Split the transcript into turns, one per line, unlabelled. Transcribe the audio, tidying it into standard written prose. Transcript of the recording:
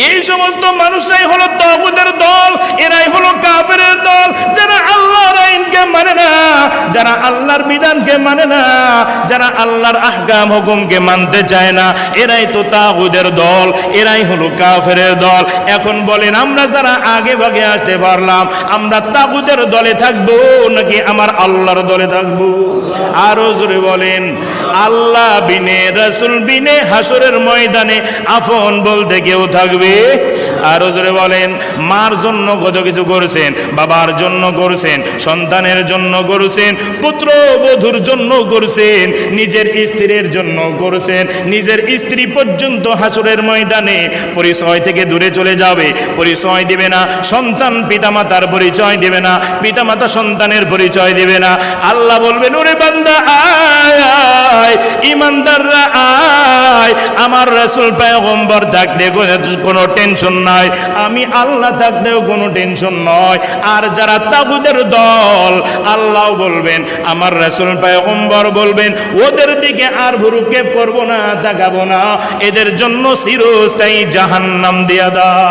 এই সমস্ত মানুষরাই হলো তাগুতের দল, এরাই হলো কাফেরের দল, যারা আল্লাহর আইনকে মানে না, যারা আল্লাহর বিধানকে মানে না, যারা আল্লাহর আহকাম হুকুমকে মানতে চায় না, এরাই তো তাগুতের দল, এরাই হলো কাফেরের দল। এখন বলেন, আমরা যারা আগে ভাগে আসতে পারলাম, আমরা তাগুতের দলে থাকবো নাকি আমার আল্লাহর দলে থাকবো? আরো জোরে বলেন। আল্লাহ বিনে, রাসূল বিনে হাসরের ময়দানে আপন বলতে কেউ থাকবে? আরো জোরে বলেন। মার জন্য কত কিছু করছেন, বাবার জন্য করছেন, সন্তানের জন্য করছেন, পুত্র বধূর জন্য করছেন, নিজের স্ত্রীর জন্য করছেন। নিজের স্ত্রী পর্যন্ত হাসরের ময়দানে পরিচয় থেকে দূরে চলে যাবে, পরিচয় দিবে না। সন্তান পিতামাতার পরিচয় দিবে না, পিতামাতা সন্তানের পরিচয় দিবে না। আল্লাহ বলবেন, ওরে বান্দা আয় আয়, ইমানদাররা আয়, আমার রাসূল পয়গম্বর থাকতে কোনো টেনশন নাই, আমি আল্লাহ থাকতেও কোনো টেনশন নয়। আর যারা তাগুতের দল, আল্লাহ বলবেন, আমার রাসূল পয়গম্বর বলবেন, ওদের দিকে আর ভ্রুক্ষেপ করব না, তাকাবো না, এদের জন্য চিরস্থায়ী জাহান্নাম দিয়া দাও।